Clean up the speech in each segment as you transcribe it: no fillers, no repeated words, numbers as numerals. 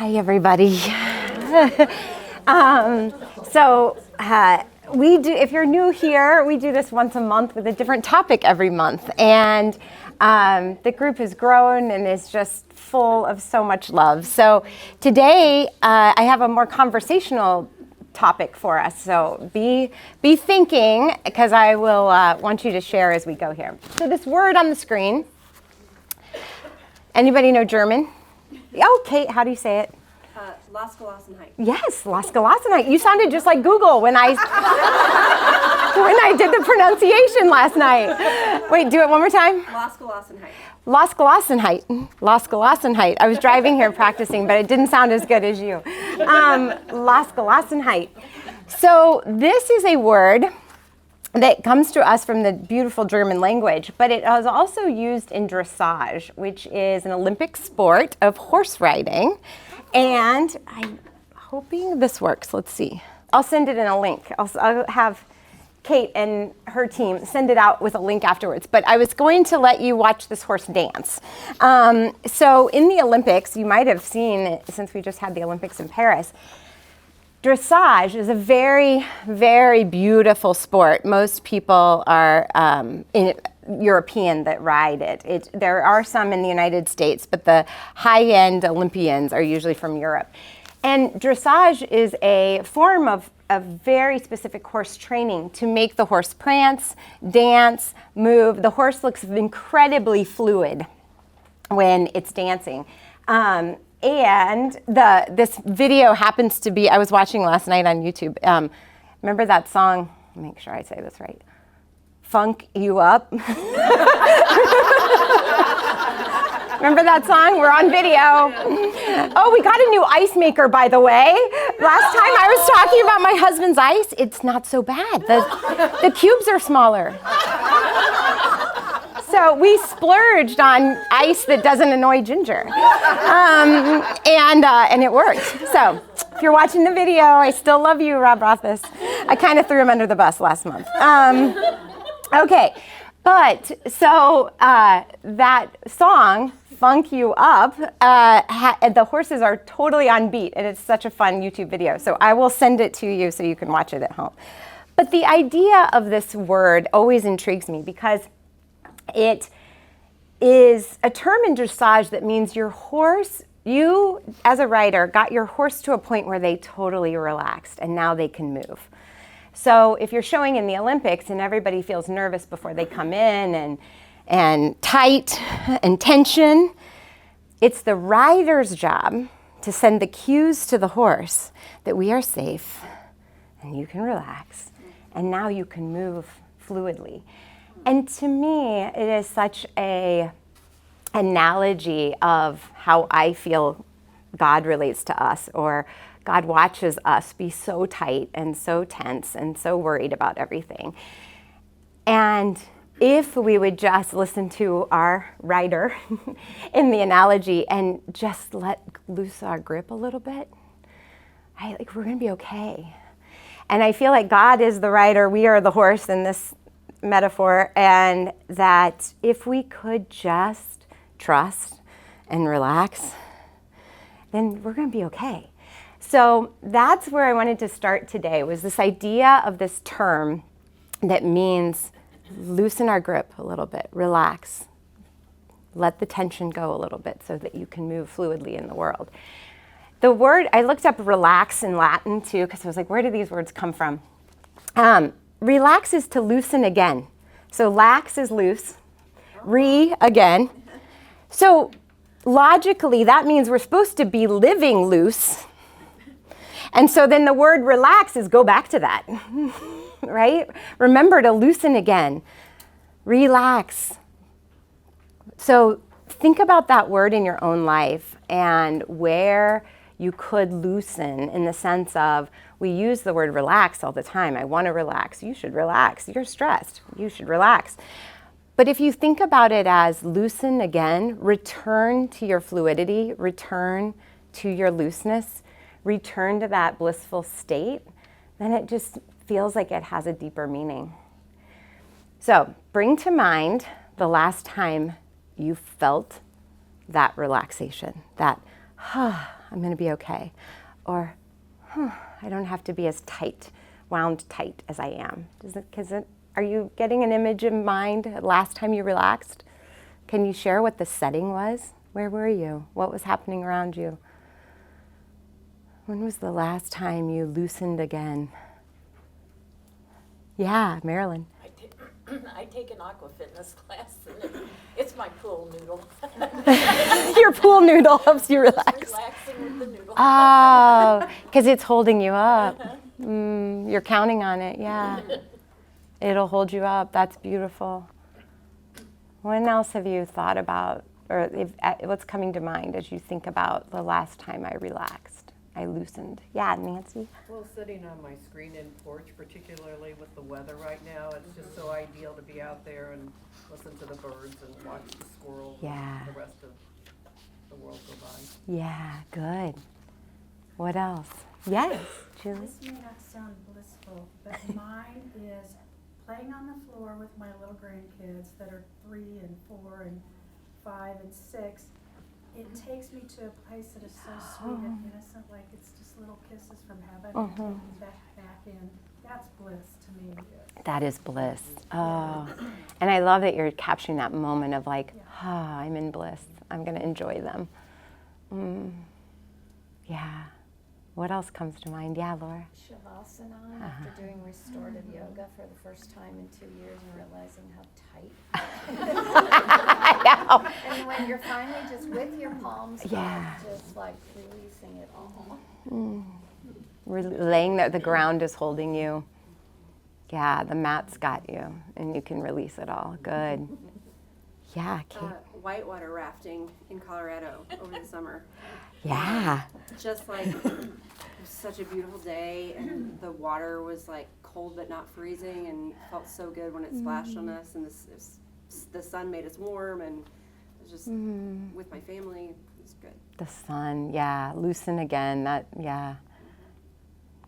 Hi, everybody. We do, if you're new here, we do this once a month with a different topic every month. And the group has grown and is just full of so much love. So today, I have a more conversational topic for us. So be thinking, because I will want you to share as we go here. So this word on the screen, anybody know German? Oh, Kate, how do you say it? Losgelassenheit. Yes, losgelassenheit. You sounded just like Google when I did the pronunciation last night. Wait, do it one more time. Losgelassenheit. Losgelassenheit. Losgelassenheit. I was driving here practicing, but it didn't sound as good as you. Losgelassenheit. So this is a word that comes to us from the beautiful German language, but it is also used in dressage, which is an Olympic sport of horse riding. And I'm hoping this works. Let's see. I'll send it in a link. I'll have Kate and her team send it out with a link afterwards. But I was going to let you watch this horse dance. So in the Olympics, you might have seen, since we just had the Olympics in Paris, dressage is a very, very beautiful sport. Most people are European that ride it. There are some in the United States, but the high-end Olympians are usually from Europe. And dressage is a form of very specific horse training to make the horse prance, dance, move. The horse looks incredibly fluid when it's dancing. And this video happens to be, I was watching last night on YouTube. Remember that song? Make sure I say this right. Funk You Up. Remember that song? We're on video. Oh, we got a new ice maker, by the way. Last time I was talking about my husband's ice. It's not so bad. The cubes are smaller. So we splurged on ice that doesn't annoy Ginger. And it worked. So if you're watching the video, I still love you, Rothhaas. I kind of threw him under the bus last month. Okay, but so that song, Funk You Up, the horses are totally on beat, and it's such a fun YouTube video. So I will send it to you so you can watch it at home. But the idea of this word always intrigues me because it is a term in dressage that means your horse, you as a rider, got your horse to a point where they totally relaxed and now they can move. So if you're showing in the Olympics and everybody feels nervous before they come in and tight and tension, it's the rider's job to send the cues to the horse that we are safe and you can relax and now you can move fluidly. And to me, it is such an analogy of how I feel God relates to us, or God watches us be so tight and so tense and so worried about everything. And if we would just listen to our rider in the analogy and just let loose our grip a little bit, we're going to be okay. And I feel like God is the rider, we are the horse in this metaphor, and that if we could just trust and relax, then we're going to be okay. So that's where I wanted to start today, was this idea of this term that means loosen our grip a little bit, relax, let the tension go a little bit so that you can move fluidly in the world. The word, I looked up relax in Latin too, because I was like, where do these words come from? Relax is to loosen again. So lax is loose, again. So logically, that means we're supposed to be living loose. And so then the word relax is go back to that, right? Remember to loosen again, relax. So think about that word in your own life and where you could loosen, in the sense of, we use the word relax all the time. I want to relax. You should relax. You're stressed. You should relax. But if you think about it as loosen again, return to your fluidity, return to your looseness, return to that blissful state, then it just feels like it has a deeper meaning. So bring to mind the last time you felt that relaxation, that I'm going to be okay. Or, I don't have to be as tight, wound tight as I am. Are you getting an image in mind last time you relaxed? Can you share what the setting was? Where were you? What was happening around you? When was the last time you loosened again? Yeah, Marilyn. I take an aqua fitness class, and it's my pool noodle. Your pool noodle helps you relax. Relaxing with the noodle. Oh, because it's holding you up. You're counting on it, yeah. It'll hold you up. That's beautiful. When else have you thought about, or what's coming to mind as you think about the last time I relaxed, I loosened? Yeah, Nancy? Well, sitting on my screen-in porch, particularly with the weather right now, it's just so ideal to be out there and listen to the birds and watch the squirrels Yeah. and the rest of the world go by. Yeah, good. What else? Yes, Julie? This may not sound blissful, but mine is playing on the floor with my little grandkids that are 3 and 4 and 5 and 6. It takes me to a place that is so sweet and innocent, like it's just little kisses from heaven and taking me back in. That's bliss to me. That is bliss. Oh, and I love that you're capturing that moment of like, I'm in bliss. I'm going to enjoy them. Yeah. What else comes to mind? Yeah, Laura? Shavasana, after doing restorative yoga for the first time in 2 years and realizing how tight. I know. And when you're finally just with your palms Yeah. up, just like releasing it all. We're laying there, the ground is holding you. Yeah, the mat's got you, and you can release it all. Good. Yeah, Kate. Whitewater rafting in Colorado over the summer. Yeah. Just like, it was such a beautiful day, and the water was like cold but not freezing, and it felt so good when it splashed on us, and the sun made us warm, and it was just with my family, it was good. The sun, yeah. Loosen again. That, yeah.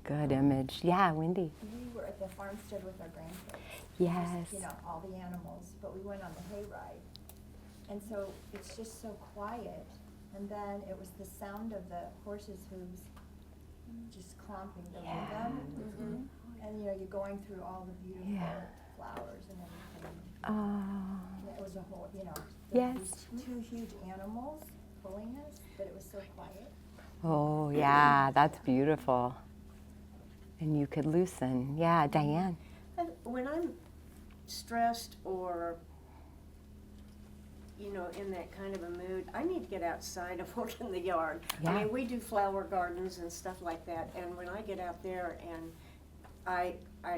Good image. Yeah, Wendy. We were at the farmstead with our grandkids. Yes. You know, all the animals, but we went on the hayride. And so it's just so quiet. And then it was the sound of the horses' hooves just clomping the rhythm. And you know, you're going through all the beautiful flowers and everything. And it was a whole, you know, these 2 huge animals pulling us, but it was so quiet. Oh, yeah, that's beautiful. And you could loosen. Yeah, Diane. When I'm stressed or, you know, in that kind of a mood, I need to get outside and work in the yard. Yeah. I mean, we do flower gardens and stuff like that, and when I get out there and I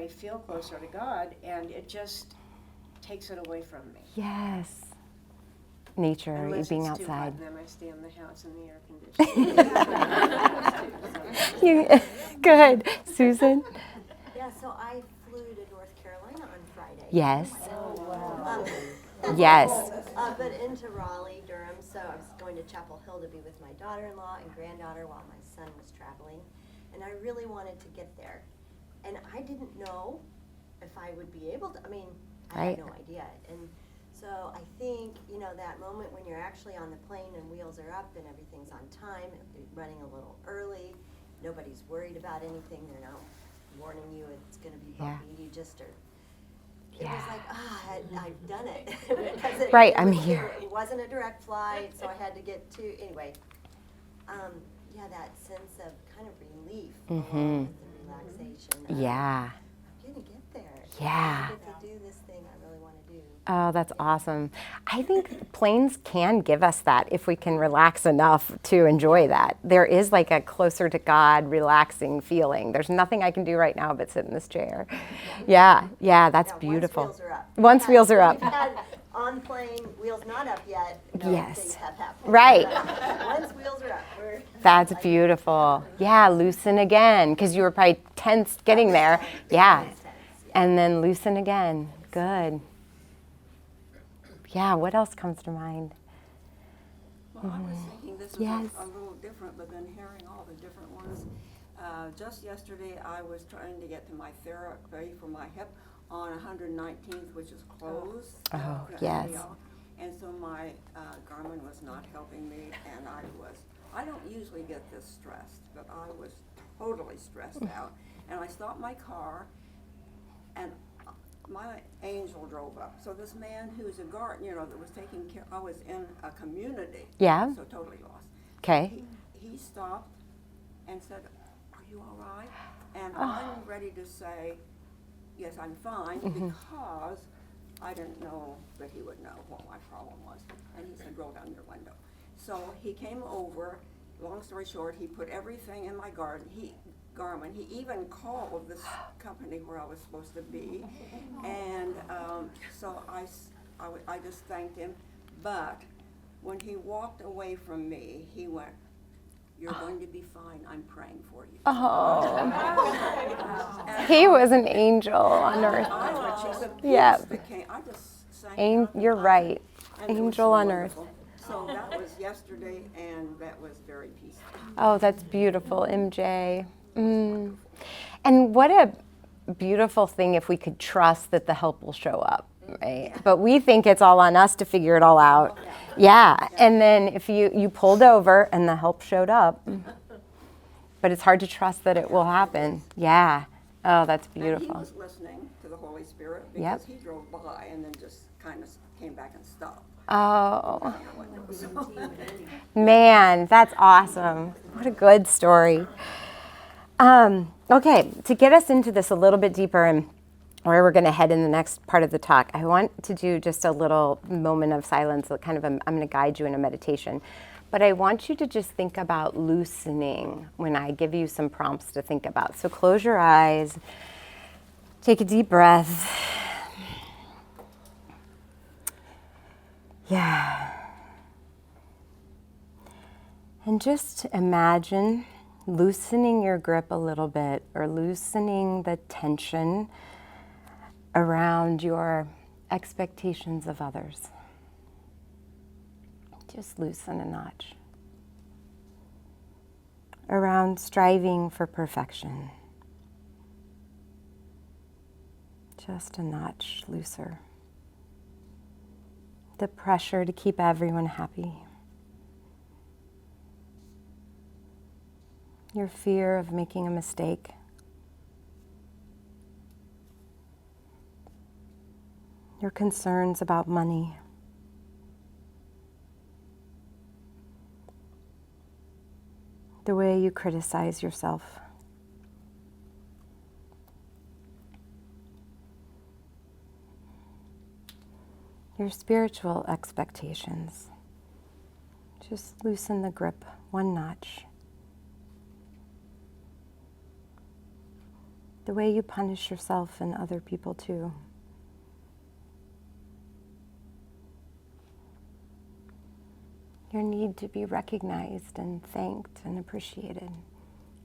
feel closer to God, and it just takes it away from me. Yes. Nature, Unless being it's too hot, outside. and then I stay in the house in the air conditioning. Good. Susan? Yeah, so I flew to North Carolina on Friday. Yes. Oh, Yes. but into Raleigh, Durham, so I was going to Chapel Hill to be with my daughter-in-law and granddaughter while my son was traveling. And I really wanted to get there. And I didn't know if I would be able to, I mean, I Right. had no idea. And so I think, you know, that moment when you're actually on the plane and wheels are up and everything's on time, running a little early, nobody's worried about anything, they're not warning you it's going to be bumpy, you just are. It was like, I've done it. Because Right, it I'm was- here. It wasn't a direct flight, so I had to get to, anyway. Yeah, that sense of kind of relief along with the relaxation. Yeah. I'm going to get there. Yeah. I get to do this thing I really want to do. Oh, that's awesome. I think planes can give us that if we can relax enough to enjoy that. There is like a closer to God, relaxing feeling. There's nothing I can do right now but sit in this chair. Yeah, that's Now, beautiful. Once wheels are up. Once wheels are up. We've had on plane, wheels not up yet. No, Yes. things have happened. Right. Once wheels are up, we're That's beautiful. Yeah, loosen again, because you were probably tense getting there. Yeah. And then loosen again. Good. Yeah, what else comes to mind? Well, I was thinking this is Yes. a little different, but then hearing all the different ones. Just yesterday, I was trying to get to my therapy for my hip on 119th, which is closed. Oh, Yeah, yes. And so my Garmin was not helping me, and I was I don't usually get this stressed, but I was totally stressed out. And I stopped my car, and my angel drove up. So this man who's a guard, that was taking care, I was in a community. Yeah. So totally lost. Okay. He stopped and said, "Are you all right?" And I'm ready to say, "Yes, I'm fine," because I didn't know that he would know what my problem was. And he said, "Roll down your window." So he came over. Long story short, he put everything in my garment. He even called this company where I was supposed to be. And so I just thanked him. But when he walked away from me, he went, "You're going to be fine. I'm praying for you." Oh. He was an angel on earth. Yeah. I just sang out You're right. and it was Angel so on earth. wonderful. So that was yesterday, and that was very peaceful. Oh, that's beautiful, MJ. And what a beautiful thing if we could trust that the help will show up, right? But we think it's all on us to figure it all out. Yeah. And then if you pulled over and the help showed up, but it's hard to trust that it will happen. Yeah. Oh, that's And beautiful. he was listening to the Holy Spirit because he drove by and then just kind of came back and stopped. Oh, man, that's awesome. What a good story. Okay, to get us into this a little bit deeper and where we're going to head in the next part of the talk, I want to do just a little moment of silence, kind of I'm going to guide you in a meditation. But I want you to just think about loosening when I give you some prompts to think about. So close your eyes, take a deep breath. Yeah. And just imagine loosening your grip a little bit, or loosening the tension around your expectations of others. Just loosen a notch. Around striving for perfection. Just a notch looser. The pressure to keep everyone happy. Your fear of making a mistake. Your concerns about money. The way you criticize yourself. Your spiritual expectations. Just loosen the grip one notch. The way you punish yourself and other people too. Your need to be recognized and thanked and appreciated.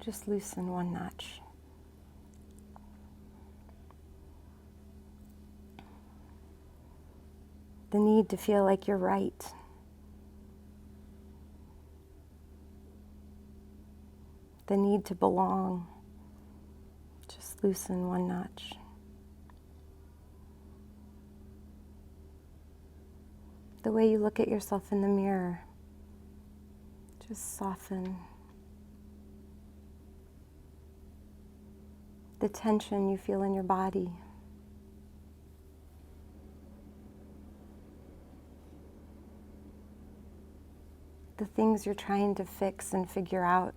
Just loosen one notch. The need to feel like you're right. The need to belong. Just loosen one notch. The way you look at yourself in the mirror. Just soften. The tension you feel in your body. The things you're trying to fix and figure out.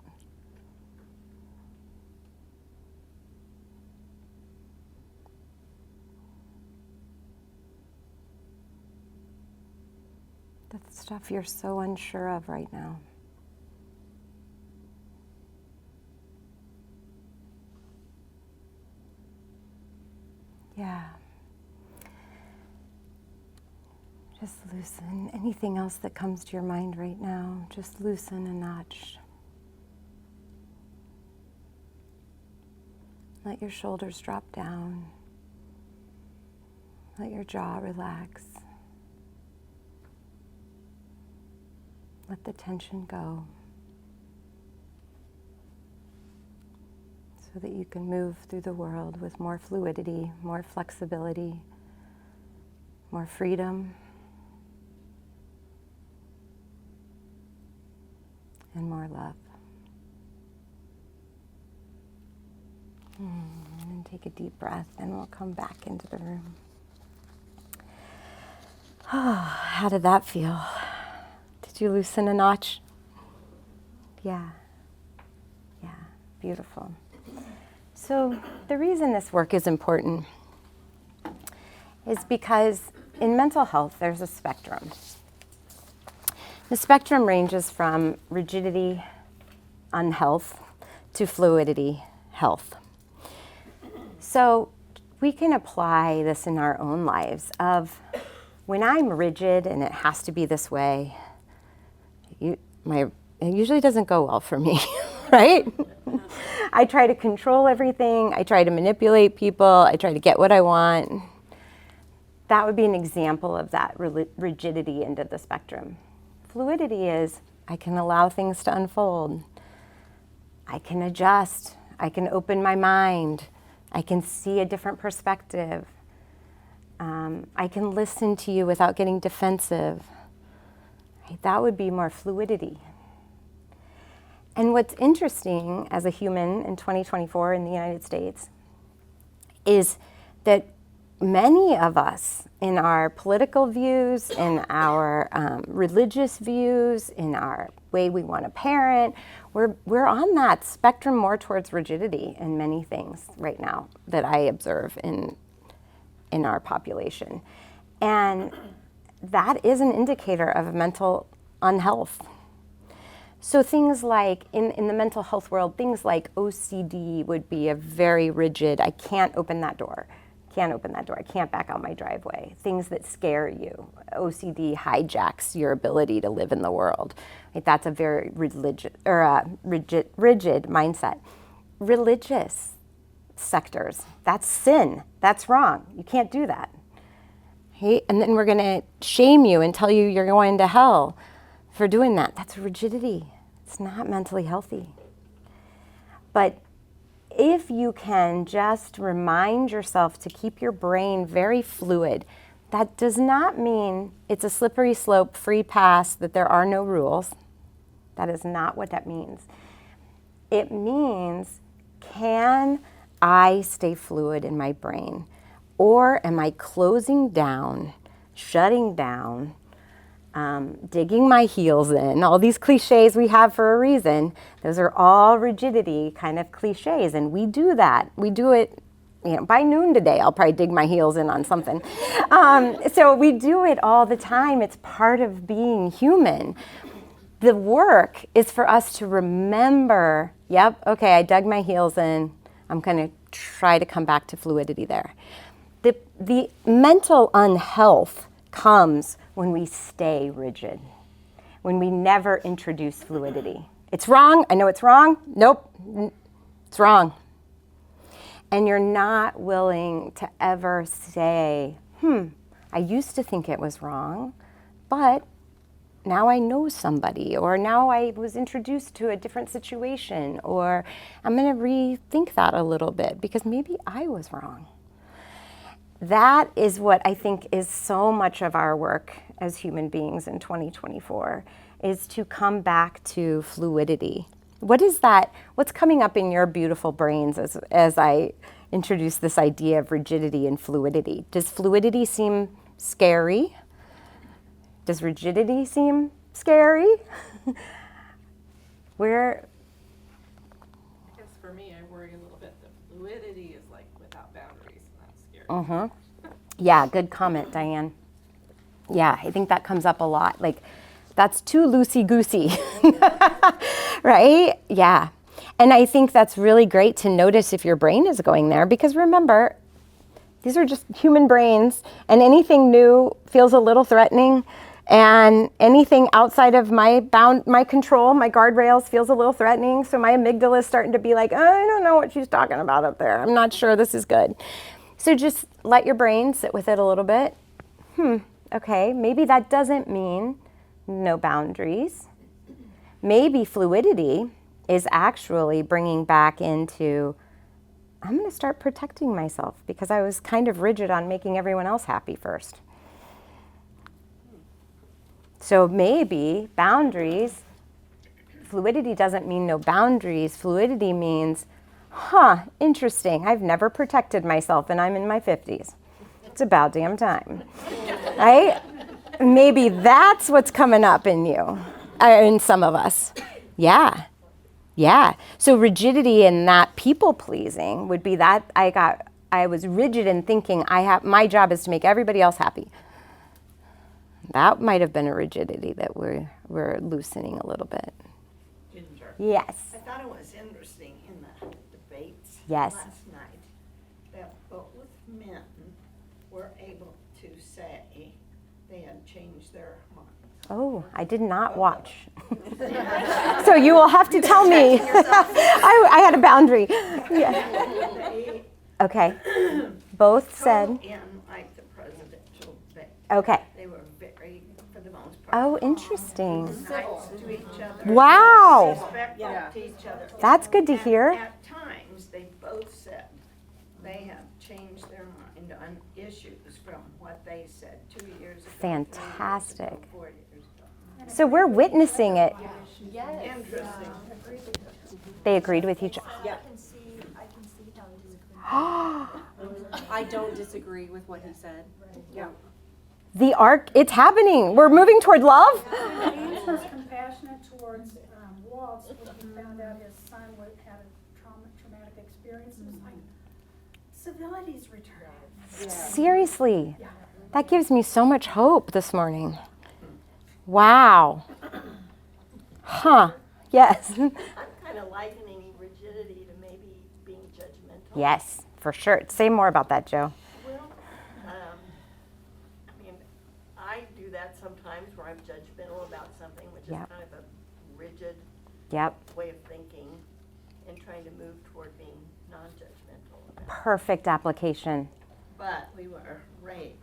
The stuff you're so unsure of right now. Yeah. Just loosen anything else that comes to your mind right now. Just loosen a notch. Let your shoulders drop down. Let your jaw relax. Let the tension go. So that you can move through the world with more fluidity, more flexibility, more freedom, and more love. And then take a deep breath, and we'll come back into the room. How did that feel? Did you loosen a notch? Yeah. Yeah, beautiful. So the reason this work is important is because in mental health, there's a spectrum. The spectrum ranges from rigidity, unhealth, to fluidity, health. So we can apply this in our own lives of when I'm rigid and it has to be this way, it usually doesn't go well for me, right? I try to control everything. I try to manipulate people. I try to get what I want. That would be an example of that rigidity end of the spectrum. Fluidity is I can allow things to unfold. I can adjust. I can open my mind. I can see a different perspective. I can listen to you without getting defensive. Right? That would be more fluidity. And what's interesting as a human in 2024 in the United States is that many of us in our political views, in our religious views, in our way we want to parent, we're on that spectrum more towards rigidity in many things right now that I observe in our population. And that is an indicator of mental unhealth. So things like, in the mental health world, things like OCD would be a very rigid, I can't open that door. Can't open that door. I can't back out my driveway. Things that scare you. OCD hijacks your ability to live in the world. Right? That's a very rigid mindset. Religious sectors, that's sin. That's wrong. You can't do that. Okay? And then we're going to shame you and tell you you're going to hell for doing that. That's rigidity. It's not mentally healthy. But if you can just remind yourself to keep your brain very fluid, that does not mean it's a slippery slope, free pass, that there are no rules. That is not what that means. It means, can I stay fluid in my brain? Or am I closing down, shutting down, digging my heels in? All these cliches we have for a reason. Those are all rigidity kind of cliches, and we do that. We do it, by noon today, I'll probably dig my heels in on something. So we do it all the time. It's part of being human. The work is for us to remember, yep, okay, I dug my heels in. I'm going to try to come back to fluidity there. The mental unhealth comes when we stay rigid, when we never introduce fluidity. It's wrong. I know it's wrong. Nope, it's wrong. And you're not willing to ever say, I used to think it was wrong, but now I know somebody, or now I was introduced to a different situation, or I'm going to rethink that a little bit because maybe I was wrong. That is what I think is so much of our work as human beings in 2024, is to come back to fluidity. What is that? What's coming up in your beautiful brains as I introduce this idea of rigidity and fluidity? Does fluidity seem scary? Does rigidity seem scary? I guess for me, I worry a little bit that fluidity is like without boundaries, and that's scary. Yeah, good comment, Diane. Yeah, I think that comes up a lot. Like, that's too loosey-goosey, right? Yeah. And I think that's really great to notice if your brain is going there, because remember, these are just human brains, and anything new feels a little threatening, and anything outside of my control, my guardrails, feels a little threatening. So my amygdala is starting to be like, I don't know what she's talking about up there. I'm not sure this is good. So just let your brain sit with it a little bit. Okay, maybe that doesn't mean no boundaries. Maybe fluidity is actually bringing back into, I'm going to start protecting myself because I was kind of rigid on making everyone else happy first. So maybe boundaries, fluidity doesn't mean no boundaries. Fluidity means, interesting. I've never protected myself and I'm in my 50s. It's about damn time, right? Maybe that's what's coming up in you, in some of us. Yeah. So rigidity and that people pleasing would be that I was rigid in thinking my job is to make everybody else happy. That might have been a rigidity that we're loosening a little bit. Ginger. Yes. I thought it was interesting in the debates Yes. last night that both men were able to say they had changed their mind. Oh, I did not watch. So you will have to tell me. I had a boundary. Yeah. Okay. Both said. In like the presidential debate. Okay. They were very, for the most part. Oh, interesting. Nice to each other. Wow. Respectful to each other. That's good to And hear. at times, they both said they have changed their mind on issues from what they said 2 years ago. 3 years ago, Fantastic. 4 years ago. So we're witnessing it. Interesting. They agreed with each other. Yeah. I can see how it is. I don't disagree with what he said. Yeah. The arc, it's happening. We're moving toward love. James was compassionate towards Waltz when he found out his son had a traumatic experience. It was like, civility's returned. Seriously. That gives me so much hope this morning. Wow. Yes. I'm kind of likening rigidity to maybe being judgmental. Yes, for sure. Say more about that, Joe. Well, I mean, I do that sometimes where I'm judgmental about something, which is Yep. kind of a rigid Yep. way of thinking, and trying to move toward being non-judgmental about it. Perfect application. But we were raised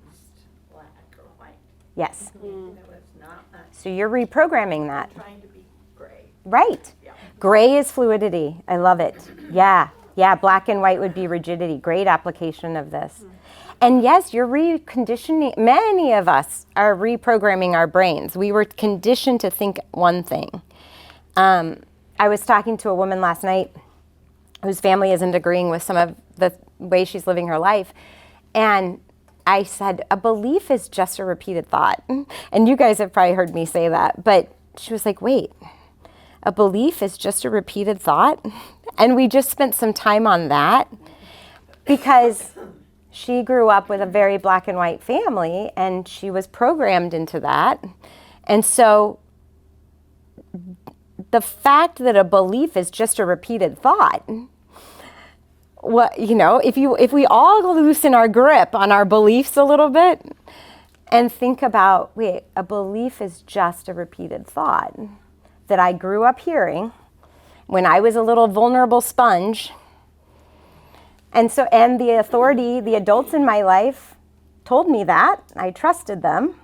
black or white. Yes. There was not much So you're reprogramming that. Trying to be gray. Right. Yeah. Gray is fluidity. I love it. Yeah. Black and white would be rigidity. Great application of this. And yes, you're reconditioning. Many of us are reprogramming our brains. We were conditioned to think one thing. I was talking to a woman last night whose family isn't agreeing with some of the way she's living her life. And I said, a belief is just a repeated thought. And you guys have probably heard me say that. But she was like, wait, a belief is just a repeated thought? And we just spent some time on that because she grew up with a very black and white family and she was programmed into that. And so the fact that a belief is just a repeated thought, if we all loosen our grip on our beliefs a little bit and think about, wait, a belief is just a repeated thought that I grew up hearing when I was a little vulnerable sponge. And the authority, the adults in my life told me that. I trusted them.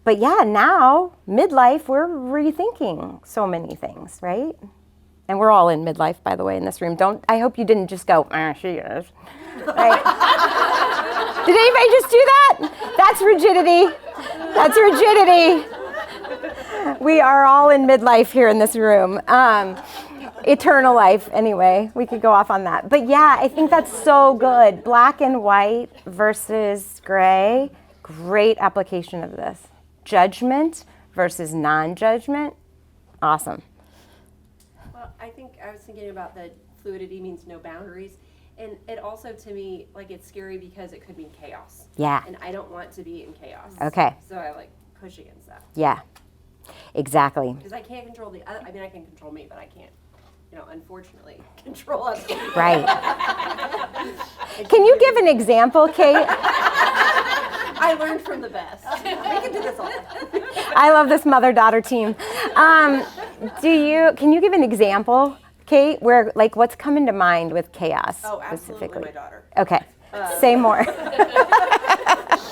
But yeah, now, midlife, we're rethinking so many things, right? And we're all in midlife, by the way, in this room. I hope you didn't just go, she is. Right? Did anybody just do that? That's rigidity. That's rigidity. We are all in midlife here in this room. Eternal life, anyway. We could go off on that. But yeah, I think that's so good. Black and white versus gray. Great application of this. Judgment versus non-judgment. Awesome. Well, I was thinking about the fluidity means no boundaries. And it also, to me, like, it's scary because it could mean chaos. Yeah. And I don't want to be in chaos. Okay. So I push against that. Yeah. Exactly. Because I can't control the other. I mean, I can control me, but I can't, unfortunately, control other people. Right. Can you give an example, Kate? I learned from the best. We can do this all. I love this mother-daughter team. Can you give an example, Kate, where, what's coming to mind with chaos specifically? My daughter. Okay. Say more.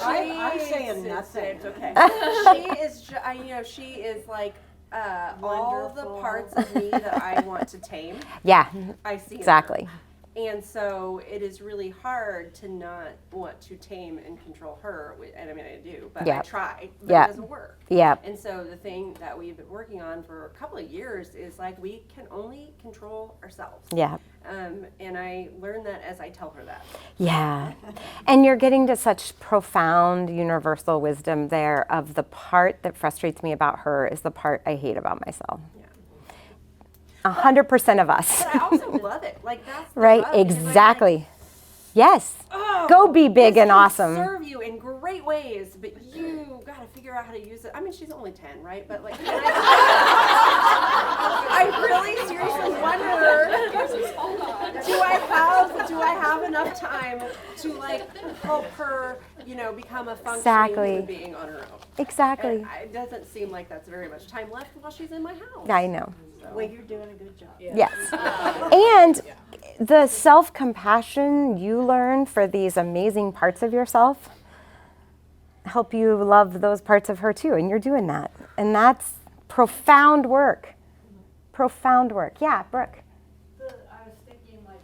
I'm saying nothing. It's okay. She is like all the parts of me that I want to tame. Yeah. I see. Exactly. And so it is really hard to not want to tame and control her. And I mean, I do, but I try, but it doesn't work. Yeah. And so the thing that we've been working on for a couple of years is like, we can only control ourselves. Yeah. And I learned that as I tell her that. Yeah. And you're getting to such profound universal wisdom there of the part that frustrates me about her is the part I hate about myself. 100% of us. But I also love it. Like, that's the right? love, because I'm Exactly. like, Yes. oh, Go be big this and can awesome. serve you in great ways, but you got to figure out how to use it. I mean, she's only 10, right? But like, I really seriously wonder, do I have enough time to like help her, you know, become a functioning human being on her own? Exactly. And it doesn't seem like that's very much time left while she's in my house. I know. Well, you're doing a good job. Yes. And the self-compassion you learn for these amazing parts of yourself help you love those parts of her too. And you're doing that. And that's profound work. Profound work. Yeah, Brooke. I was thinking like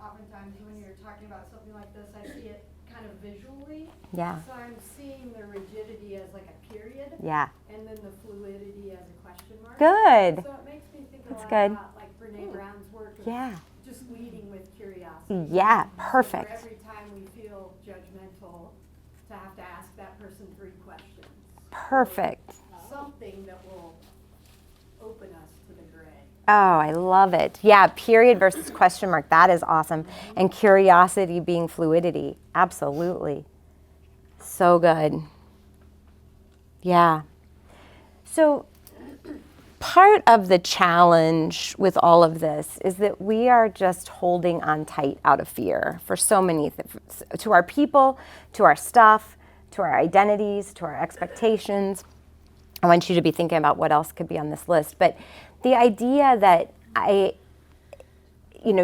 oftentimes when you're talking about something like this, I see it kind of visually. Yeah. So I'm seeing the rigidity as like a period. Yeah. And then the fluidity as a question mark. Good. So it makes me think a That's lot good. about like Brene Brown's work of just leading with curiosity. Yeah, So perfect. for every time we feel judgmental, to have to ask that person 3 questions. Perfect. Something that will open us to the gray. Oh, I love it. Yeah, period versus question mark. That is awesome. And curiosity being fluidity. Absolutely. So good. Yeah. So part of the challenge with all of this is that we are just holding on tight out of fear for so many things, to our people, to our stuff, to our identities, to our expectations. I want you to be thinking about what else could be on this list. But the idea that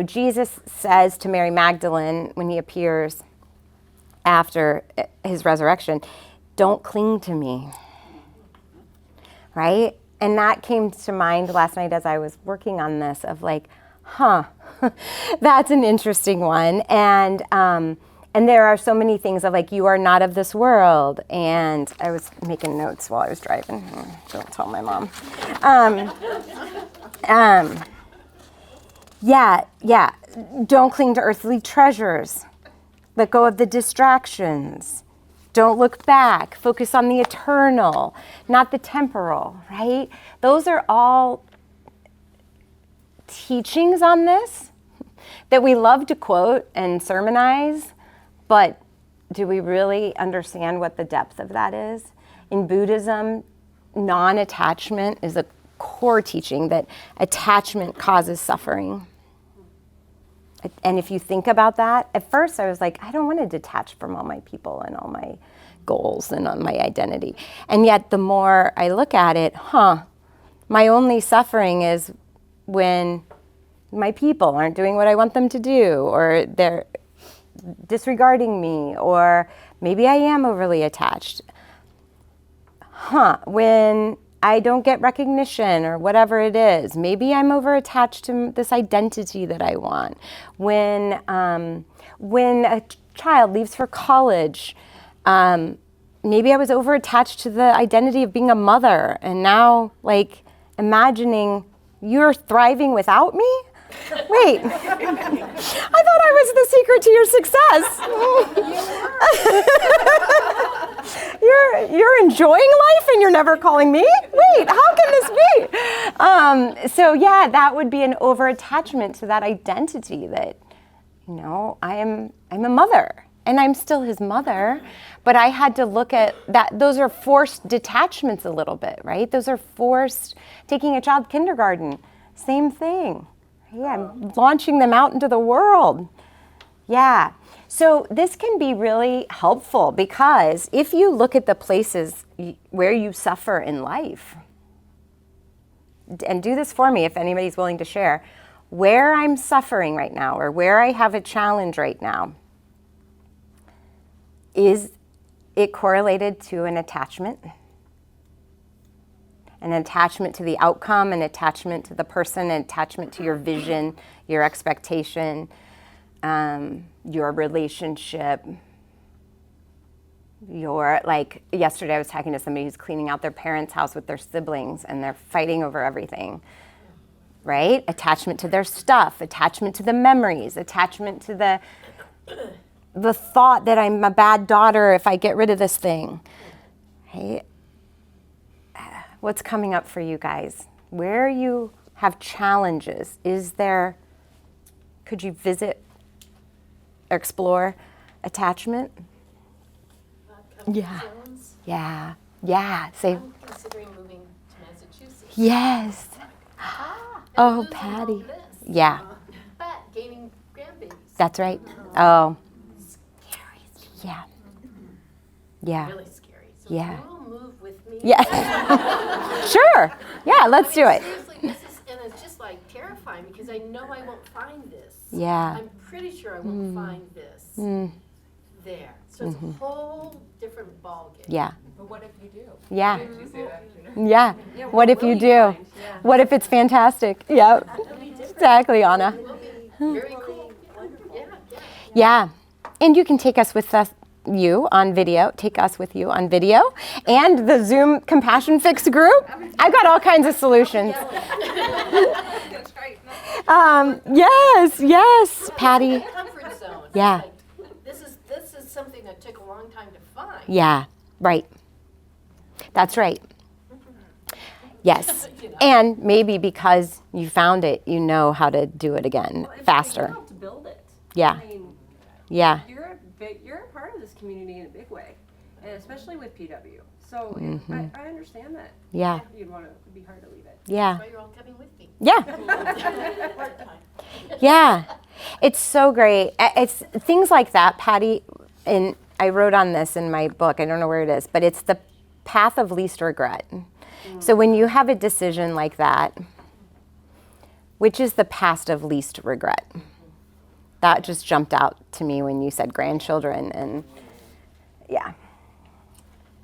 Jesus says to Mary Magdalene when he appears after his resurrection, don't cling to me, right? And that came to mind last night as I was working on this of like, that's an interesting one. And there are so many things of like, you are not of this world. And I was making notes while I was driving. Don't tell my mom. Yeah. Don't cling to earthly treasures. Let go of the distractions. Don't look back. Focus on the eternal, not the temporal, right? Those are all teachings on this that we love to quote and sermonize, but do we really understand what the depth of that is? In Buddhism, non-attachment is a core teaching that attachment causes suffering. And if you think about that, at first I was like, I don't want to detach from all my people and all my goals and on my identity. And yet the more I look at it, my only suffering is when my people aren't doing what I want them to do, or they're disregarding me, or maybe I am overly attached. When I don't get recognition or whatever it is. Maybe I'm over-attached to this identity that I want. When a child leaves for college, maybe I was over-attached to the identity of being a mother, and now like imagining you're thriving without me? Wait, I thought I was the secret to your success. You're enjoying life and you're never calling me? Wait, how can this be? So yeah, that would be an over-attachment to that identity that, I'm a mother and I'm still his mother, but I had to look at that. Those are forced detachments a little bit, right? Those are forced, taking a child kindergarten, same thing. Yeah, I'm launching them out into the world. Yeah. So this can be really helpful because if you look at the places where you suffer in life, and do this for me if anybody's willing to share, where I'm suffering right now or where I have a challenge right now, is it correlated to an attachment? An attachment to the outcome, an attachment to the person, an attachment to your vision, your expectation. your relationship, your, like yesterday I was talking to somebody who's cleaning out their parents' house with their siblings and they're fighting over everything, right? Attachment to their stuff, attachment to the memories, attachment to the thought that I'm a bad daughter if I get rid of this thing. Hey, what's coming up for you guys? Where you have challenges, could you visit or explore attachment? Yeah. Zones. Yeah. Yeah. Say, I'm considering moving to Massachusetts. yes. And Oh, losing Patty. all this. Yeah, But gaining grandbabies. that's right. Oh, Scary. yeah. Yeah. Really scary. So Yeah. if you will move with me. Yeah. Sure. Yeah, let's do it. Seriously, this is, and it's just like terrifying because I know I won't find this. Yeah. I'm pretty sure I won't find this there. So it's a whole different ballgame. Yeah. But what if you do? Yeah. Did you say that, Gina? Yeah. What if you do? What if it's fantastic? Yeah. Exactly, Anna. Very cool. Yeah, yeah. Yeah. And you can take us with you on video, take us with you on video, and the Zoom Compassion Fix group. I've got all kinds of solutions. Yes, Patty. Comfort zone. Yeah. Like, this is something that took a long time to find. Yeah, right. That's right. Yes. And maybe because you found it, you know how to do it again faster. You helped build it. Yeah. I mean, Yeah. you're a part of this community in a big way, and especially with PW. So I understand that. Yeah. You'd want to it'd be hard to leave it. Yeah. That's why you're all coming with me. Yeah. Part-time. Yeah. It's so great. It's things like that, Patty, and I wrote on this in my book. I don't know where it is, but it's the path of least regret. So when you have a decision like that, which is the path of least regret? That just jumped out to me when you said grandchildren, and yeah.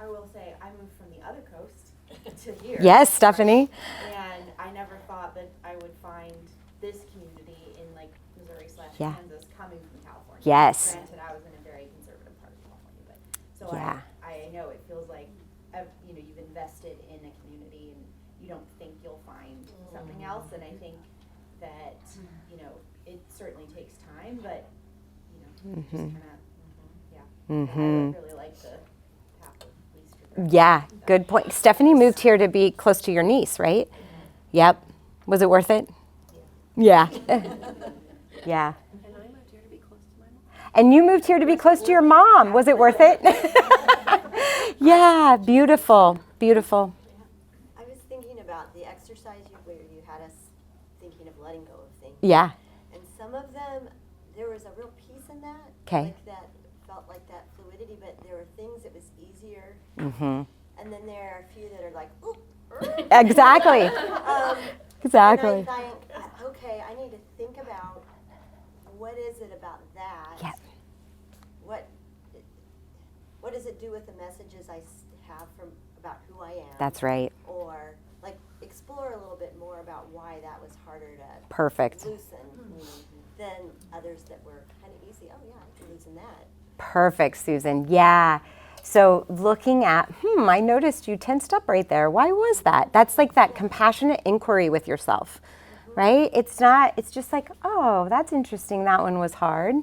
I will say, I moved from the other coast to here. Yes, Stephanie. And I never thought that I would find this community in like Missouri/Kansas Yeah. coming from California. Yes. Granted, I was in a very conservative part of California, but so Yeah. I know it feels like you've invested in a community and you don't think you'll find something else. And I think that it certainly takes time, but just kind of yeah. And I really like the path of least regret. Yeah, good point. Stephanie moved here to be close to your niece, right? Yep. Was it worth it? Yeah. Yeah. And I moved here to be close to my mom. And you moved here to be close to your mom. Was it worth it? Yeah, beautiful, beautiful. I was thinking about the exercise where you had us thinking of letting go of things. Yeah. And some of them, there was a real peace in that. 'Kay. Like that, felt like that fluidity, but there were things that was easier. Mm-hmm. And then there are a few that are like, ooh. Exactly. Exactly. And I think, okay, I need to think about what is it about that? Yeah. What does it do with the messages I have about who I am? That's right. Or like explore a little bit more about why that was harder to Perfect. loosen than others that were kind of easy. Oh yeah, I can loosen that. Perfect, Susan. Yeah. So looking at, I noticed you tensed up right there. Why was that? That's like that compassionate inquiry with yourself, right? It's just like, oh, that's interesting. That one was hard.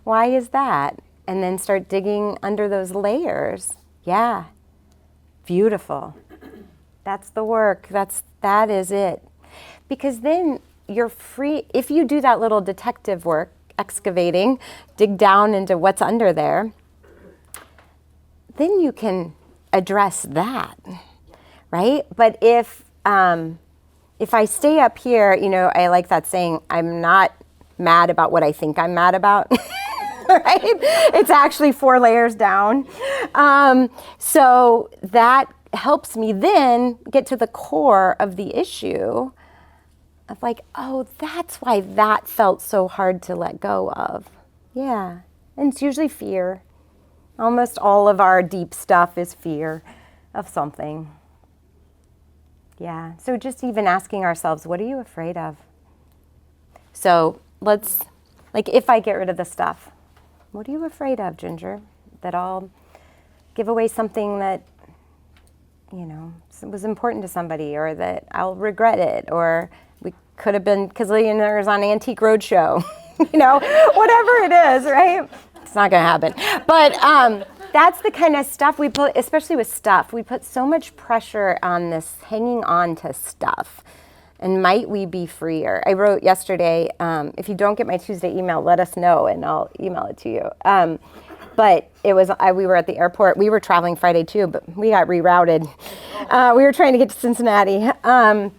Why is that? And then start digging under those layers. Yeah. Beautiful. That's the work. That is it. Because then you're free. If you do that little detective work, excavating, dig down into what's under there, then you can address that, right? But if I stay up here, I like that saying, I'm not mad about what I think I'm mad about, right? It's actually 4 layers down. So that helps me then get to the core of the issue of like, oh, that's why that felt so hard to let go of. Yeah, and it's usually fear. Almost all of our deep stuff is fear of something. Yeah, so just even asking ourselves, what are you afraid of? So let's Like, if I get rid of the stuff, what are you afraid of, Ginger? That I'll give away something that, you know, was important to somebody, or that I'll regret it, or we could have been gazillionaires on Antique Roadshow, you know, whatever it is, right? It's not going to happen. But that's the kind of stuff we put, especially with stuff, we put so much pressure on this hanging on to stuff. And might we be freer? I wrote yesterday, if you don't get my Tuesday email, let us know and I'll email it to you. But it was, we were at the airport. We were traveling Friday too, but we got rerouted. We were trying to get to Cincinnati. I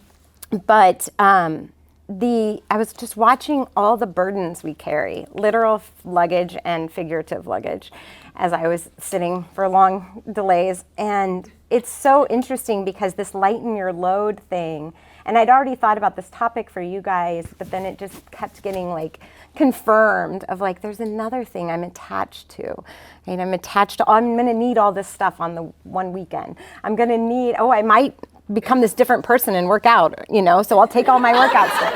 was just watching all the burdens we carry, literal luggage and figurative luggage, as I was sitting for long delays. And it's so interesting because this lighten your load thing, and I'd already thought about this topic for you guys, but then it just kept getting like confirmed of like, there's another thing I'm attached to. And I'm attached to, I'm gonna need all this stuff on the one weekend. I'm gonna need, I might become this different person and work out, you know, so I'll take all my workout stuff.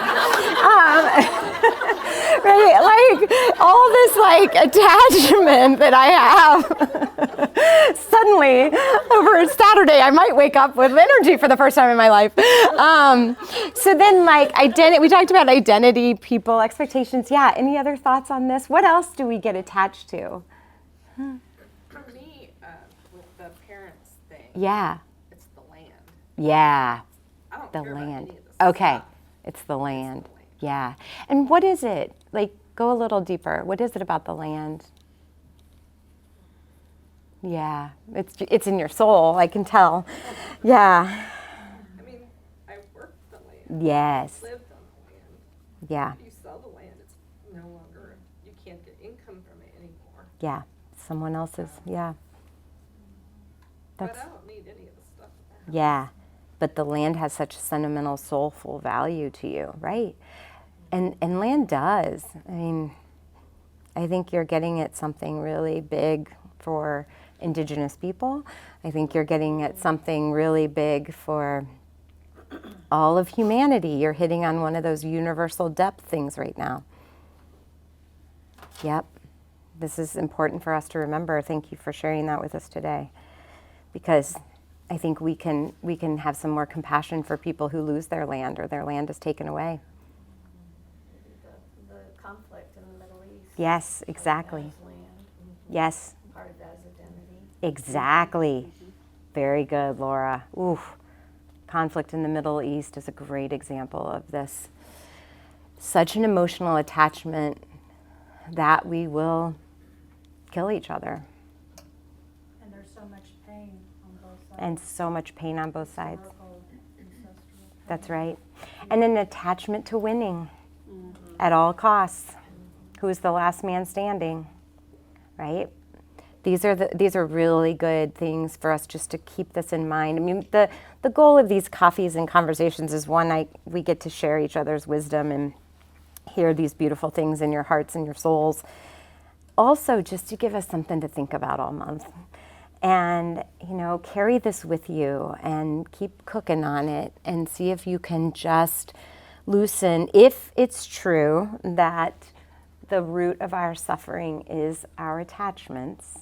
Right, like all this like attachment that I have. Suddenly, over Saturday, I might wake up with energy for the first time in my life. So then like identity, we talked about identity, people, expectations. Yeah, any other thoughts on this? What else do we get attached to? For me, with the parents thing. Yeah. It's the land. Yeah. I don't The care about land. any of this Okay. stuff. It's the land. Yeah. And what is it? Like, go a little deeper. What is it about the land? Yeah. It's in your soul, I can tell. Yeah. I mean, I worked the land. Yes. I lived on the land. Yeah. If you sell the land, it's no longer, you can't get income from it anymore. Yeah. Someone else's. Yeah. But I don't need any of the stuff. Yeah. But the land has such sentimental, soulful value to you, right? And land does. I mean, I think you're getting at something really big for Indigenous people. I think you're getting at something really big for all of humanity. You're hitting on one of those universal depth things right now. Yep. This is important for us to remember. Thank you for sharing that with us today. Because I think we can have some more compassion for people who lose their land or their land is taken away. The conflict in the Middle East. Yes, exactly. As land. Yes. Part of that is identity. Exactly. Very good, Laura. Oof. Conflict in the Middle East is a great example of this. Such an emotional attachment that we will kill each other. And there's so much pain on both sides. And so much pain on both sides. Historical, ancestral pain. That's right. And an attachment to winning at all costs. Who's the last man standing, right? These are really good things for us just to keep this in mind. I mean, the goal of these coffees and conversations is one, we get to share each other's wisdom and hear these beautiful things in your hearts and your souls. Also, just to give us something to think about all month. And, you know, carry this with you and keep cooking on it and see if you can just loosen, if it's true that the root of our suffering is our attachments.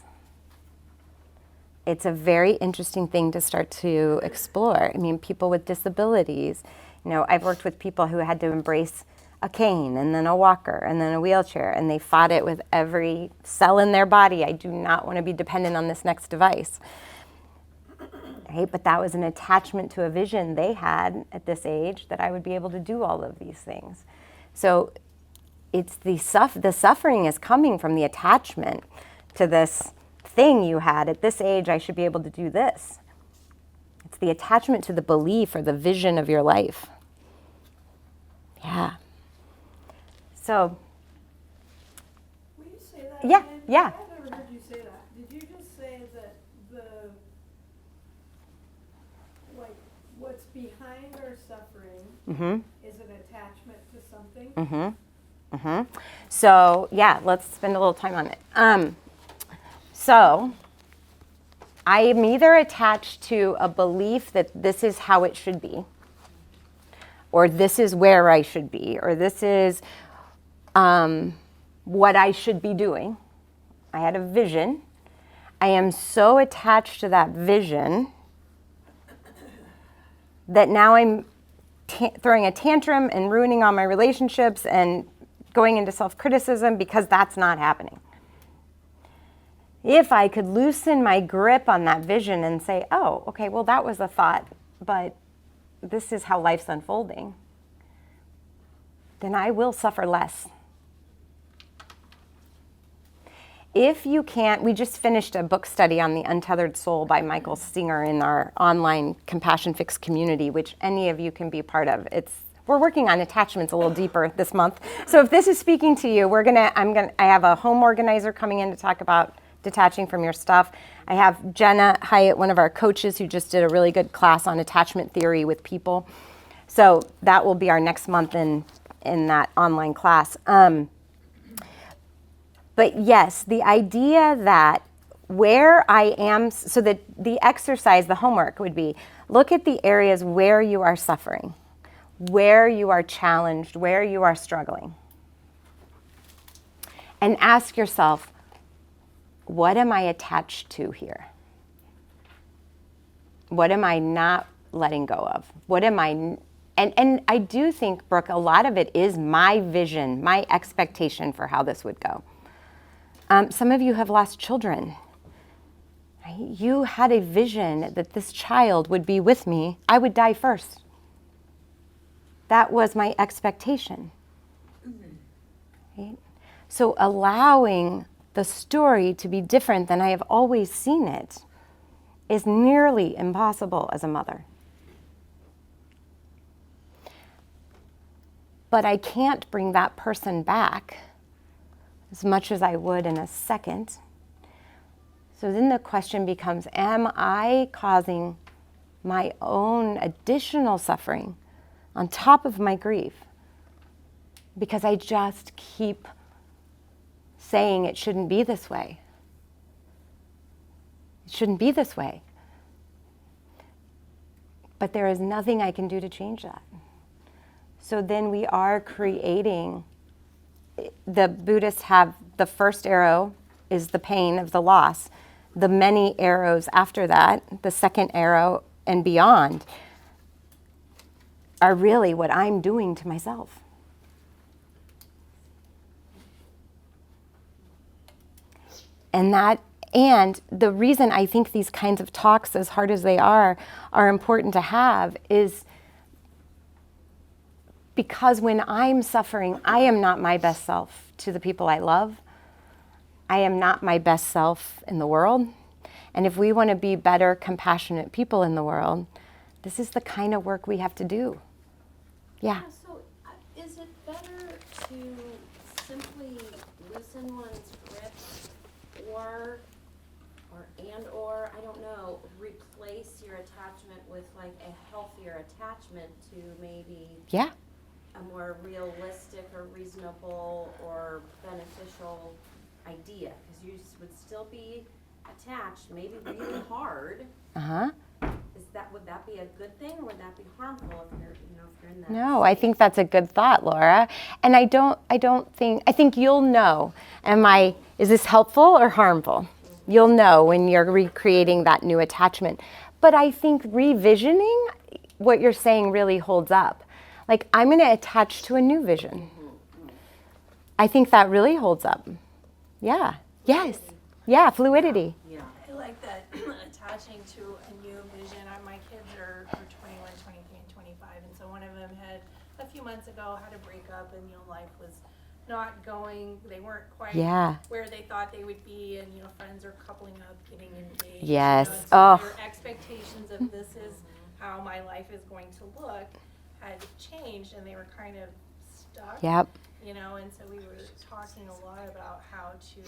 It's a very interesting thing to start to explore. I mean, people with disabilities, you know, I've worked with people who had to embrace a cane and then a walker and then a wheelchair, and they fought it with every cell in their body. I do not want to be dependent on this next device. Right? But that was an attachment to a vision they had at this age that I would be able to do all of these things. So it's the suffering is coming from the attachment to this thing you had at this age. I should be able to do this. It's the attachment to the belief or the vision of your life. Yeah. So. Will you say that Yeah, again? yeah. I've never heard you say that. Did you just say that what's behind our suffering is an attachment to something? So, yeah, let's spend a little time on it. So, I am either attached to a belief that this is how it should be, or this is where I should be, or this is what I should be doing. I had a vision. I am so attached to that vision that now I'm throwing a tantrum and ruining all my relationships and going into self-criticism because that's not happening. If I could loosen my grip on that vision and say, oh, okay, well, that was a thought, but this is how life's unfolding, then I will suffer less. If you can't, we just finished a book study on The Untethered Soul by Michael Singer in our online Compassion Fix community, which any of you can be part of. We're working on attachments a little deeper this month. So if this is speaking to you, I have a home organizer coming in to talk about detaching from your stuff. I have Jenna Hyatt, one of our coaches, who just did a really good class on attachment theory with people. So that will be our next month in that online class. But yes, the idea that where I am, so that the exercise, the homework would be, look at the areas where you are suffering, where you are challenged, where you are struggling. And ask yourself, what am I attached to here? What am I not letting go of? What am I, and I do think, Brooke, a lot of it is my vision, my expectation for how this would go. Some of you have lost children. Right? You had a vision that this child would be with me. I would die first. That was my expectation. Right? So allowing the story to be different than I have always seen it is nearly impossible as a mother. But I can't bring that person back as much as I would in a second. So then the question becomes, am I causing my own additional suffering on top of my grief because I just keep saying it shouldn't be this way? It shouldn't be this way. But there is nothing I can do to change that. So then we are creating, the Buddhists have the first arrow is the pain of the loss. The many arrows after that, the second arrow and beyond, are really what I'm doing to myself. And the reason I think these kinds of talks, as hard as they are important to have, is because when I'm suffering, I am not my best self to the people I love. I am not my best self in the world. And if we want to be better, compassionate people in the world, this is the kind of work we have to do. Yeah. So is it better to simply loosen one's grip or I don't know, replace your attachment with like a healthier attachment to maybe a more realistic or reasonable or beneficial idea? Because you would still be attached, maybe really hard. Would that be a good thing, or would that be harmful if you're in that? No, I think that's a good thought, Laura. And I think you'll know, is this helpful or harmful? You'll know when you're recreating that new attachment. But I think revisioning what you're saying really holds up. Like, I'm going to attach to a new vision. I think that really holds up. Yeah. Yes. Yeah, fluidity. I like that, attaching to a new vision. My kids are 21, 23, and 25, and so one of them had, a few months ago, had a breakup, and life was not going, they weren't quite where they thought they would be, and friends are coupling up, getting engaged. Yes. So their expectations of this is how my life is going to look had changed, and they were kind of stuck. Yep. And so we were talking a lot about how to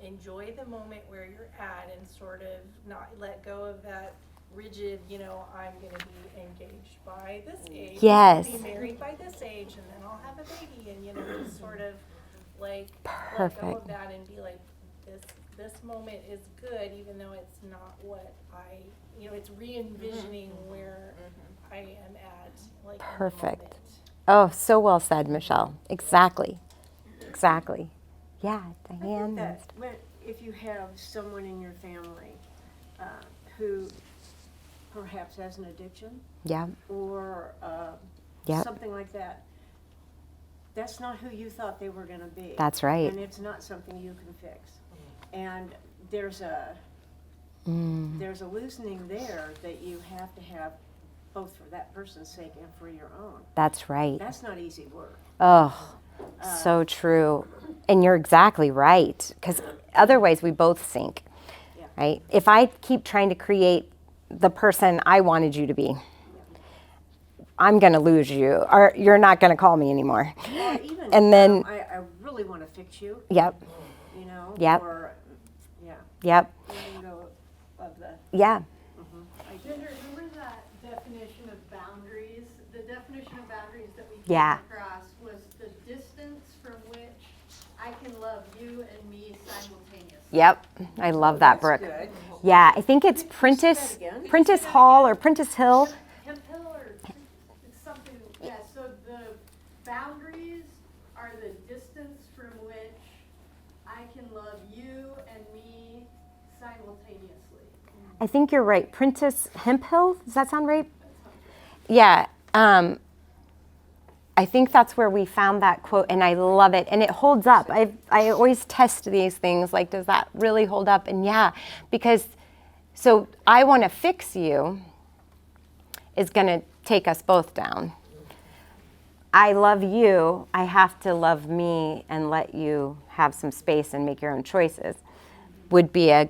enjoy the moment where you're at and sort of not let go of that rigid, I'm going to be engaged by this age, yes, be married by this age, and then I'll have a baby, and just sort of like perfect. Let go of that and be like, this moment is good, even though it's not what it's re-envisioning where I am at, like, perfect. Oh, so well said, Michelle. Exactly. Yeah, Diane. That if you have someone in your family who perhaps has an addiction Yeah, or Yep. something like that, that's not who you thought they were going to be. That's right. And it's not something you can fix. And there's a loosening there that you have to have both for that person's sake and for your own. That's right. That's not easy work. Oh, so true. And you're exactly right, because otherwise we both sink, Yeah. right? If I keep trying to create the person I wanted you to be, I'm going to lose you, or you're not going to call me anymore. Or even, And then, I really want to fix you, yep, you know? Yep. Or, yeah. yep, letting go of the, yeah, Ginger, remember that definition of boundaries? The definition of boundaries that we Yeah. came across was the distance from which I can love you and me simultaneously. yep. I love that, Brooke. good. Yeah, I think it's Prentice Hall or Prentice Hill. Hemp Hill or it's something, yeah, so the boundaries are the distance from which I can love you and me simultaneously. I think you're right. Prentice Hemphill, does that sound right? Yeah. I think that's where we found that quote, and I love it, and it holds up. I always test these things, like, does that really hold up? And yeah, because, so I want to fix you is going to take us both down. I love you, I have to love me and let you have some space and make your own choices, would be a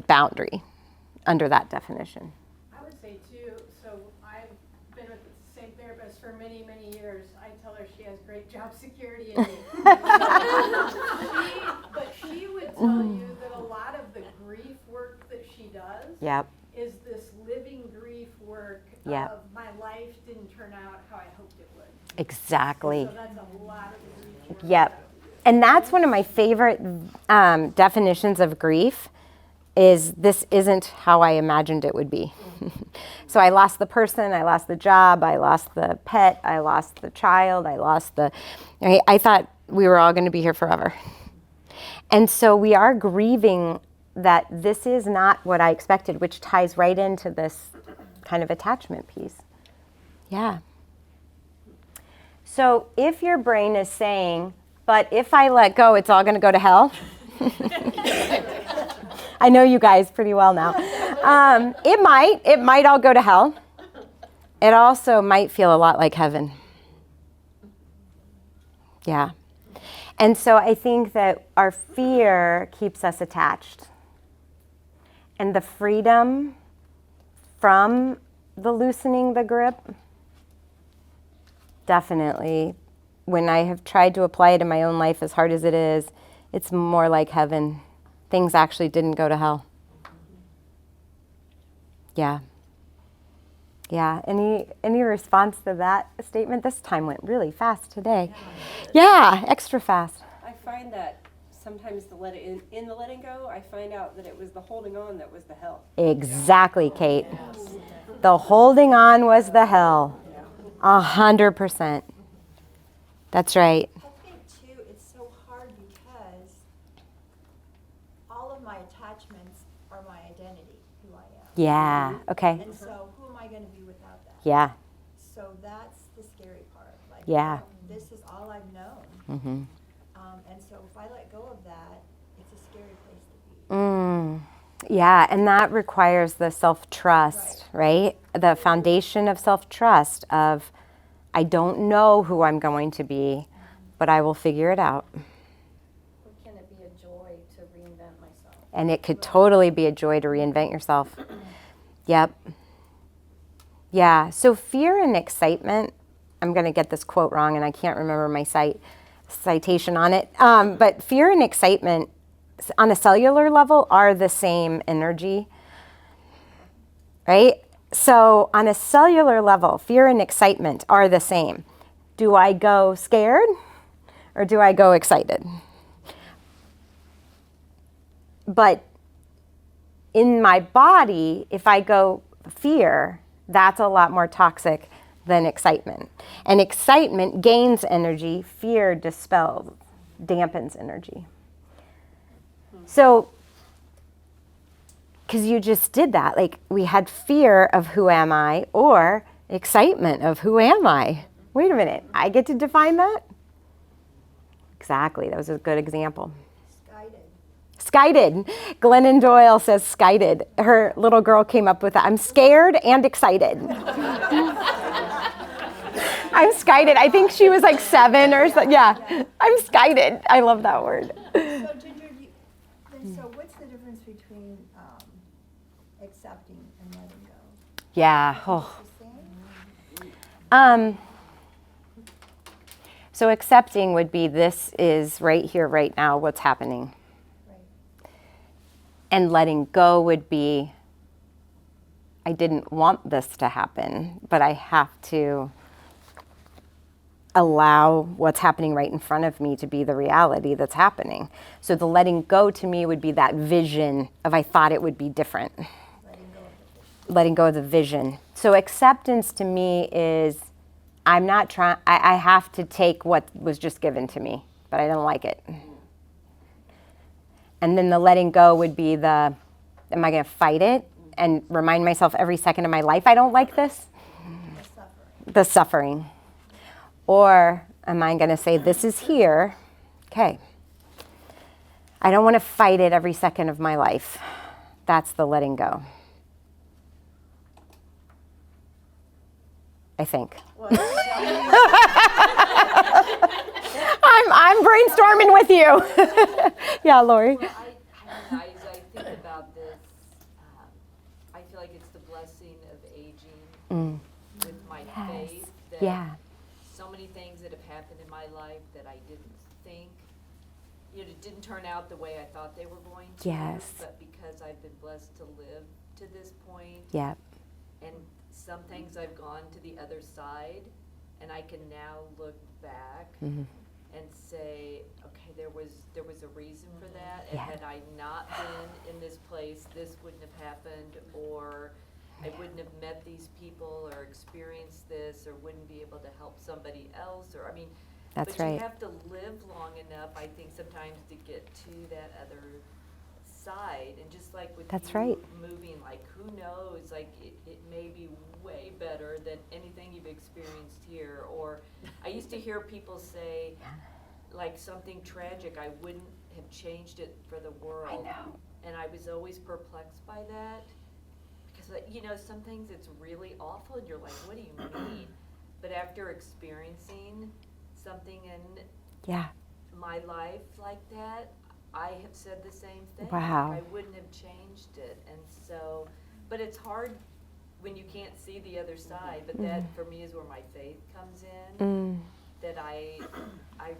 boundary under that definition. I would say too, so I've been with the same therapist for many, many years. I tell her she has great job security in me. But she would tell you that a lot of the grief work that she does Yep. is this living grief work Yep. of my life didn't turn out how I hoped it would. Exactly. So that's a lot of the grief work. Yep. And that's one of my favorite definitions of grief is this isn't how I imagined it would be. So I lost the person, I lost the job, I lost the pet, I lost the child, I thought we were all going to be here forever. And so we are grieving that this is not what I expected, which ties right into this kind of attachment piece. Yeah. So if your brain is saying, but if I let go, it's all going to go to hell. I know you guys pretty well now. It might all go to hell. It also might feel a lot like heaven. Yeah. And so I think that our fear keeps us attached. And the freedom from the loosening the grip, definitely, when I have tried to apply it in my own life, as hard as it is, it's more like heaven. Things actually didn't go to hell. Yeah. Yeah. Any response to that statement? This time went really fast today. Yeah, extra fast. I find that sometimes the in the letting go, I find out that it was the holding on that was the hell. Exactly, Kate. The holding on was the hell. 100%. That's right. I think too, it's so hard because all of my attachments are my identity, who I am. Yeah. Okay. And so who am I going to be without that? Yeah. So that's the scary part. Like, Yeah. this is all I've known. Mm-hmm. And so if I let go of that, it's a scary place to be. Yeah, and that requires the self-trust, right? The foundation of self-trust of, I don't know who I'm going to be, but I will figure it out. Or can it be a joy to reinvent myself? And it could totally be a joy to reinvent yourself. Yep. Yeah, so fear and excitement, I'm going to get this quote wrong and I can't remember my citation on it, but fear and excitement on a cellular level are the same energy, right? So on a cellular level, fear and excitement are the same. Do I go scared or do I go excited? But in my body, if I go fear, that's a lot more toxic than excitement. And excitement gains energy, fear dispels, dampens energy. So, because you just did that, like we had fear of who am I or excitement of who am I. Wait a minute, I get to define that? Exactly, that was a good example. Skited. Glennon Doyle says skited. Her little girl came up with that. I'm scared and excited. I'm skited. I think she was like 7 or so. Yeah, I'm skited. I love that word. So Ginger, so what's the difference between accepting and letting go? Yeah. Oh. So accepting would be this is right here, right now, what's happening. And letting go would be, I didn't want this to happen, but I have to allow what's happening right in front of me to be the reality that's happening. So the letting go to me would be that vision of I thought it would be different. Letting go of the vision. So acceptance to me is I'm not trying, I have to take what was just given to me, but I don't like it. And then the letting go would be the, am I going to fight it and remind myself every second of my life I don't like this? The suffering. Or am I going to say, this is here, okay. I don't want to fight it every second of my life. That's the letting go. I think. I'm brainstorming with you. Yeah, Lori. Well, as I think about this, I feel like it's the blessing of aging with my faith. That so many things that have happened in my life that I didn't think, it didn't turn out the way I thought they were going to. Yes. But because I've been blessed to live to this point. Yeah. And some things I've gone to the other side, and I can now look back and say, okay, there was a reason for that, and had I not been in this place, this wouldn't have happened, or I wouldn't have met these people, or experienced this, or wouldn't be able to help somebody else, or That's but right. you have to live long enough, I think, sometimes to get to that other side, and just like with That's you right. moving, like who knows, like it may be way better than anything you've experienced here. Or I used to hear people say, like something tragic, I wouldn't have changed it for the world. I know. And I was always perplexed by that, because some things it's really awful and you're like, what do you mean? But after experiencing something in my life like that, I have said the same thing. Wow. I wouldn't have changed it. And so, but it's hard when you can't see the other side, but that for me is where my faith comes in, that I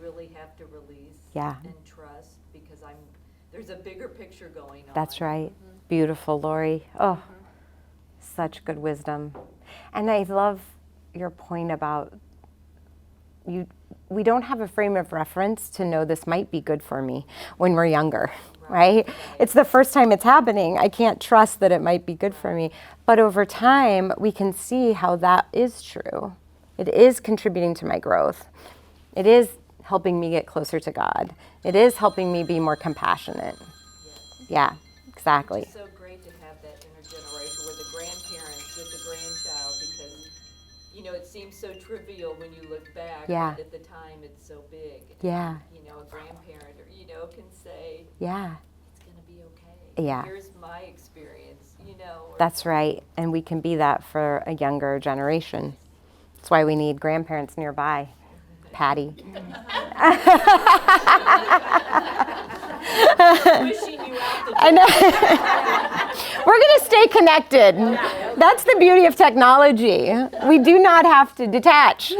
really have to release and trust, because there's a bigger picture going on. That's right. Beautiful, Lori. Oh, such good wisdom. And I love your point about we don't have a frame of reference to know this might be good for me when we're younger, right? It's the first time it's happening. I can't trust that it might be good for me. But over time, we can see how that is true. It is contributing to my growth. It is helping me get closer to God. It is helping me be more compassionate. Yeah, exactly. It's so great to have that intergenerational with the grandparents, with the grandchild, because it seems so trivial when you look back, but at the time it's so big. Yeah. A grandparent, can say, yeah, it's going to be okay. Yeah. Here's my experience, That's right. And we can be that for a younger generation. That's why we need grandparents nearby. Patty. Pushing you out the door. I know. We're going to stay connected. That's the beauty of technology. We do not have to detach.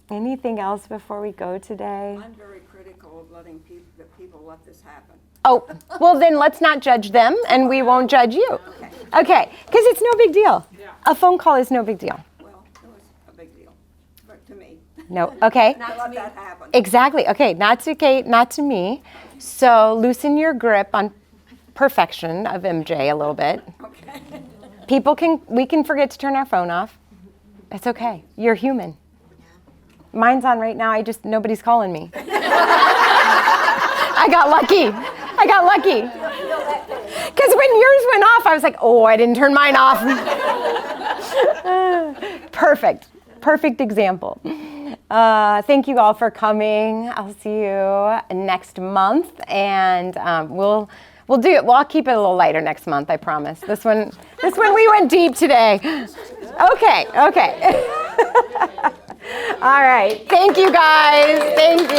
Anything else before we go today? I'm very critical of letting people let this happen. Oh, well then let's not judge them and we won't judge you. Okay, because it's no big deal. A phone call is no big deal. Well, it was a big deal, but to me. No, okay. Not let that happen. Exactly. Okay, not to me. So loosen your grip on perfection of MJ a little bit. Okay. We can forget to turn our phone off. It's okay. You're human. Mine's on right now. Nobody's calling me. I got lucky. Because when yours went off, I was like, oh, I didn't turn mine off. Perfect example. Thank you all for coming. I'll see you next month, and we'll do it. Well, I'll keep it a little lighter next month, I promise. This one we went deep today. Okay. All right. Thank you guys. Thank you.